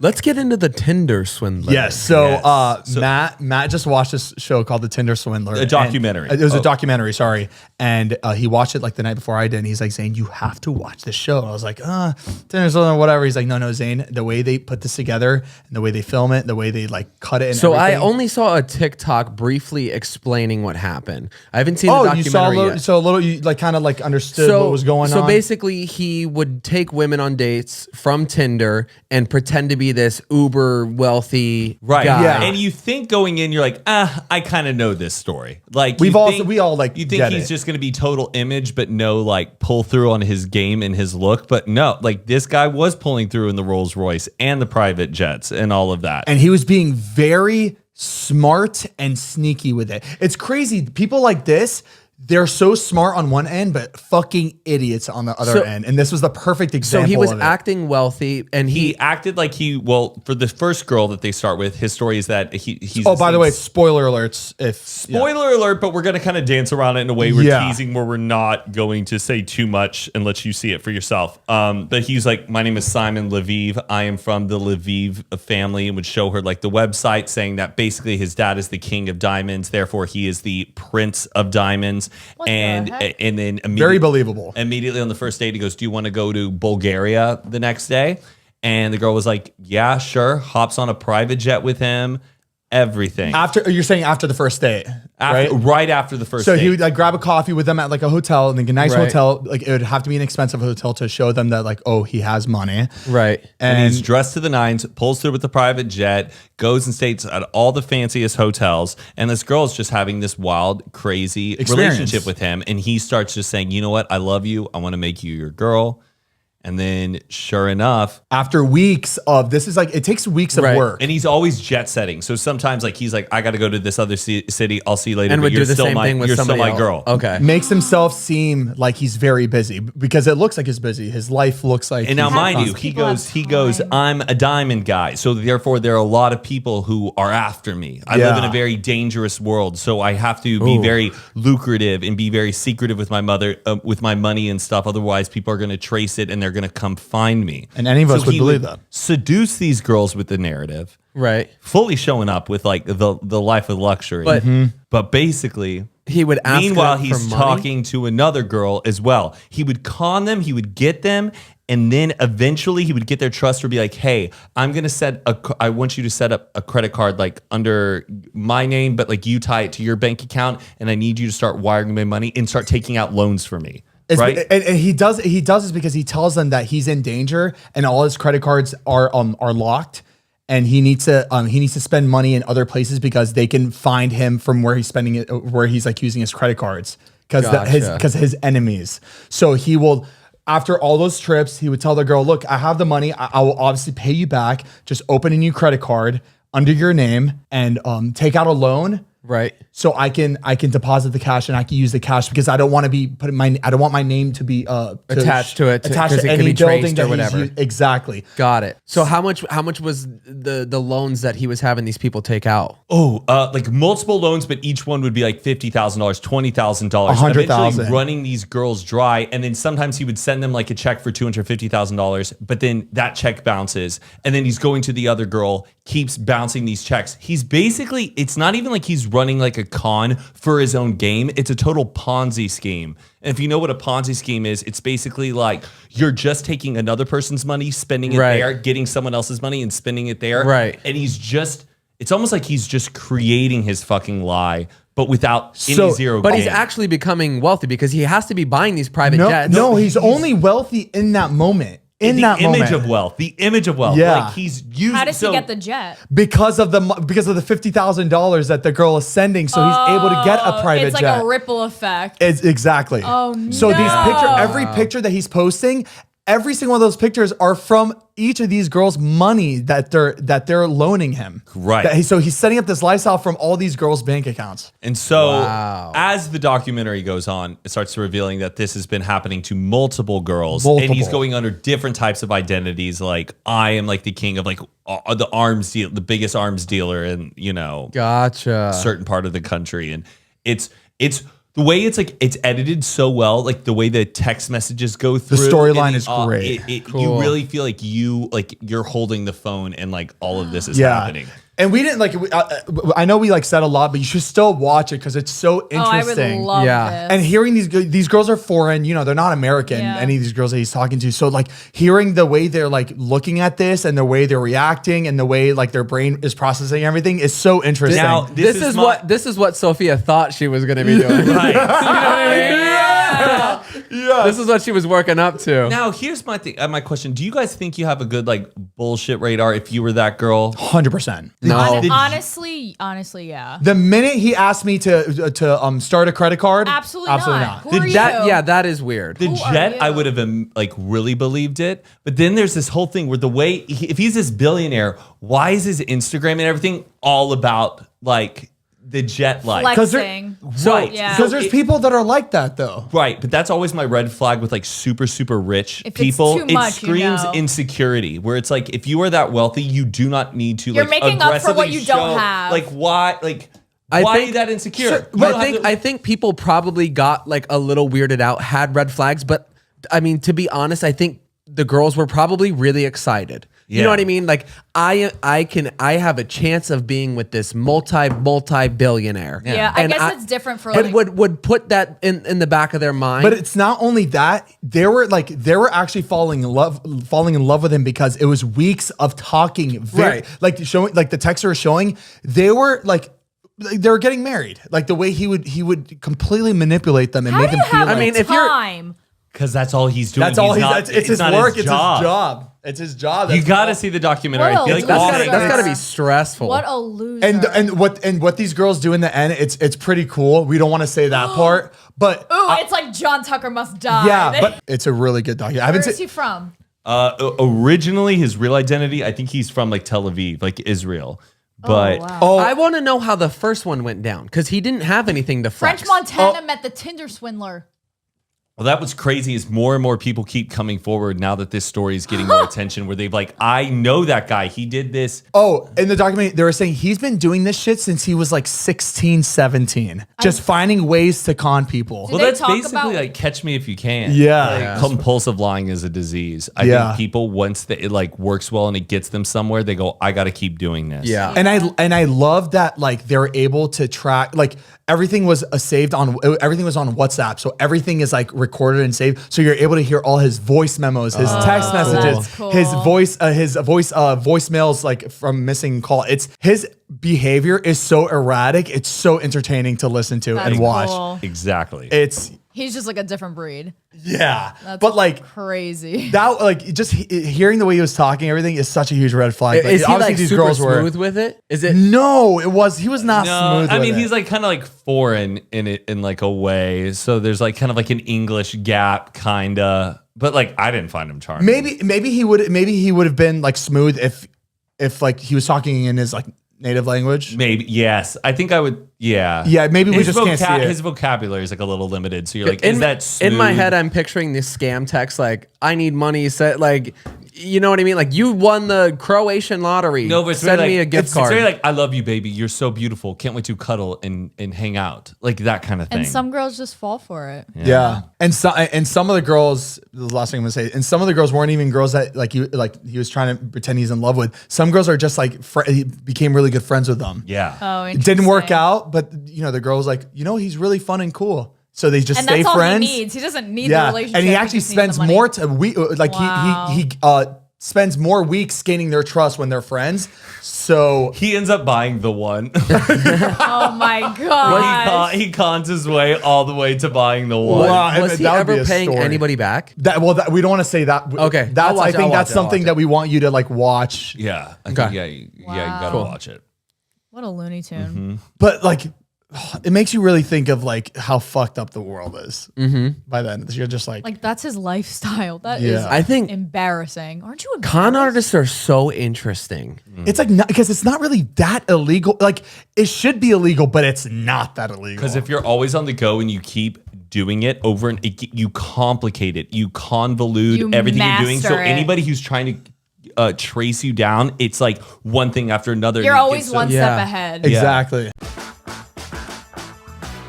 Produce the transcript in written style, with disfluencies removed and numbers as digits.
Let's get into the Tinder Swindler. Yes. So Matt just watched this show called The Tinder Swindler. A documentary. It was a documentary, sorry. And he watched it like the night before I did. And he's like, Zane, you have to watch this show. I was like, Tinder Swindler, whatever. He's like, no, Zane, the way they put this together and the way they film it, the way they like cut it. And so everything. I only saw a TikTok briefly explaining what happened. I haven't seen the documentary you saw a little, yet. so a little, you like kind of like understood what was going on. So basically he would take women on dates from Tinder and pretend to be this uber wealthy guy. Yeah. And you think going in, you're like, I kind of know this story. Like we all you think he's just going to be total image, but no like pull through on his game and his look. But no, like this guy was pulling through in the Rolls Royce and the private jets and all of that. And he was being very smart and sneaky with it. It's crazy. People like this, they're so smart on one end, but fucking idiots on the other end. And this was the perfect example. So he was of it. acting wealthy, and he acted like for the first girl that they start with, his story is that he's. Oh, by the way, spoiler alerts. Spoiler alert, but we're going to kind of dance around it in a way we're teasing where we're not going to say too much and let you see it for yourself. But he's like, my name is Simon Lviv. I am from the Lviv family, and would show her like the website saying that basically his dad is the king of diamonds. Therefore, he is the prince of diamonds. And then very believable. Immediately on the first date, he goes, do you want to go to Bulgaria the next day? And the girl was like, yeah, sure. Hops on a private jet with him. Everything. You're saying after the first date, right? Right after the first so date. he would like grab a coffee with them at like a hotel, and like a nice hotel. Like it would have to be an expensive hotel to show them that like, oh, he has money. Right. And he's dressed to the nines, pulls through with the private jet, goes and stays at all the fanciest hotels. And this girl is just having this wild, crazy relationship with him. And he starts just saying, you know what? I love you. I want to make you your girl. And then sure enough, after weeks of this is like, it takes weeks of work. And he's always jet setting. So sometimes like, he's like, I got to go to this other city. I'll see you later. And but would do the same thing with somebody still my else. girl. Okay. Makes himself seem like he's very busy because it looks like he's busy. His life looks like. And now mind you, he goes, I'm a diamond guy. So therefore there are a lot of people who are after me. I live in a very dangerous world. So I have to be very lucrative and be very secretive with my with my money and stuff. Otherwise people are going to trace it and they're going to come find me. And any of us would believe that. Seduce these girls with the narrative. Right. Fully showing up with like the life of luxury. But, but basically, he would ask meanwhile, her he's for talking money? to another girl as well. He would con them, he would get them, and then eventually he would get their trust or be like, hey, I want you to set up a credit card like under my name, but like you tie it to your bank account, and I need you to start wiring my money and start taking out loans for me. Right? And he does this because he tells them that he's in danger and all his credit cards are locked, and he needs to spend money in other places because they can find him from where he's spending it, where he's like using his credit cards because his enemies. So he will, after all those trips, he would tell the girl, look, I have the money. I will obviously pay you back. Just open a new credit card under your name and take out a loan. Right. So I can deposit the cash and I can use the cash because I don't want to be I don't want my name to be attached to any building or whatever. Exactly. Got it. So how much was the loans that he was having these people take out? Like multiple loans, but each one would be like $50,000, $20,000, $100,000. eventually running these girls dry. And then sometimes he would send them like a check for $250,000, but then that check bounces, and then he's going to the other girl, keeps bouncing these checks. He's basically, it's not even like he's running like a con for his own game. It's a total Ponzi scheme. And if you know what a Ponzi scheme is, it's basically like you're just taking another person's money, spending it there, getting someone else's money and spending it there. Right. And it's almost like he's just creating his fucking lie, but without any zero But gain. he's actually becoming wealthy because he has to be buying these private jets. No, he's only wealthy in that moment. The image of wealth. Yeah. Like he's using. How does he get the jet? Because of the $50,000 that the girl is sending, so he's able to get a private jet. It's like a ripple effect. It's exactly. Oh no. So every picture that he's posting, every single one of those pictures are from each of these girls' money that they're loaning him. Right. So he's setting up this lifestyle from all these girls' bank accounts. And so as the documentary goes on, it starts revealing that this has been happening to multiple girls. And he's going under different types of identities. Like, I am like the king of like the arms deal, the biggest arms dealer in, Gotcha. certain part of the country. And it's The way it's like it's edited so well, like the way the text messages go through. The storyline and is great. You really feel like you're holding the phone and like all of this is happening. And we didn't like. I know we like said a lot, but you should still watch it because it's so interesting. I would love this. And hearing these girls are foreign, you know, they're not American. Yeah. Any of these girls that he's talking to, so like hearing the way they're like looking at this and the way they're reacting and the way like their brain is processing everything is so interesting. Now, This is what Sophia thought she was going to be doing. Right. yeah, This is what she was working up to. Now, here's my thing. My question: do you guys think you have a good like bullshit radar if you were that girl? 100%. No. Honestly, yeah. The minute he asked me to start a credit card, Absolutely not. Who are you? That is weird. The Who are jet, I you? would have like really believed it. But then there's this whole thing where the way if he's this billionaire, why is his Instagram and everything all about like the jet life? Flexing. Right. Yeah. because there's people that are like that though. Right, but that's always my red flag with like super, super rich If it's people. too much, it screams you know. insecurity, where it's like if you are that wealthy, you do not need to. You're like, making up for what aggressively you don't show, have. Like why? Like I why are think- you that insecure? Sure, You don't have to- I think people probably got like a little weirded out, had red flags, but I mean, to be honest, I think the girls were probably really excited. You Yeah. know what I mean? Like I have a chance of being with this multi-billionaire. Yeah, I And guess it's different for like. It would put that in the back of their mind. But it's not only that, they were actually falling in love with him because it was weeks of talking. Right. Like showing, like the texter was showing, they were getting married. Like the way he would completely manipulate them and how make do them you feel have like. I mean, if you're- time? Because that's all he's doing. That's all he's. not- It's his not work. It's his job. It's his job. You That's got to all. see the documentary. What I feel a like that's all gotta, the- that's gotta be stressful. What a loser. And what these girls do in the end, it's pretty cool. We don't want to say that part, but Ooh, it's like John Tucker Must Die. yeah, but it's a really good documentary. I haven't Where is seen. he from? originally, his real identity, I think he's from like Tel Aviv, like Israel. But wow. Oh, I want to know how the first one went down because he didn't have anything to flex. French Montana met the Tinder Swindler. well, that was crazy. Is more and more people keep coming forward now that this story is getting more attention. Where they've like, I know that guy. He did this. Oh, in the documentary, they were saying he's been doing this shit since he was like 16, 17. Just finding ways to con people. Well, they that's talk basically about- like catch me if you can. Yeah. Like, Yeah. compulsive lying is a disease. I Yeah. think people once it like works well and it gets them somewhere, they go, I got to keep doing this. Yeah. And I love that like they're able to track like everything was saved on everything was on WhatsApp, so everything is like recorded and saved. So you're able to hear all his voice memos, his text messages, that's cool. his voicemails like from missing call. It's his behavior is so erratic. It's so entertaining to listen to That's and watch. cool. Exactly. It's He's just like a different breed. yeah, That's but like. crazy. That like just hearing the way he was talking, everything is such a huge red flag. Is he obviously like these super girls were smooth with it? Is it? no, he was not No, smooth. I with mean it. he's like kind of like foreign in it in like a way. So there's like kind of like an English gap, kinda. But like I didn't find him charming. maybe he would have been like smooth if like he was talking in his like native language. Maybe yes. I think I would. Yeah. Yeah, maybe we just can't see it. His vocabulary is like a little limited. So you're like, in, is that smooth? in my head, I'm picturing this scam text like, I need money. Set like, you know what I mean? Like you won the Croatian lottery. No, but it's send very, me like, a gift it's card. very like, I love you, baby. You're so beautiful. Can't wait to cuddle and hang out. Like that kind of thing. And some girls just fall for it. Yeah. And some of the girls, the last thing I'm gonna say, and some of the girls weren't even girls that like he was trying to pretend he's in love with. Some girls are just like he became really good friends with them. Yeah. Oh, It didn't work interesting. out, but you know the girl was like, you know, he's really fun and cool. So they just And stay that's all friends. he needs. He doesn't need the Yeah, relationship. and he actually just needs the spends money. more like Wow. he spends more weeks gaining their trust when they're friends. So He ends up buying the one. Oh my god. he cons his way all the way to buying the one. Wow. Was he that would be ever a paying story. anybody back? we don't want to say that. Okay, That's I'll watch I it, think I'll that's watch it, I'll something watch that we want you to like watch. Yeah. I Okay. think, yeah, you gotta Wow. watch it. What a Looney Tune. But like, it makes you really think of like how fucked up the world is. By then, you're just like Like that's his lifestyle. That is Yeah. I think embarrassing. Aren't you embarrassed? con artists are so interesting. it's like because it's not really that illegal. Like it should be illegal, but it's not that illegal. Because if you're always on the go and you keep doing it over and you complicate it, you convolute You everything you're doing. So master it. anybody who's trying to trace you down, it's like one thing after another. You're and it always gets so- one Yeah. step ahead. exactly.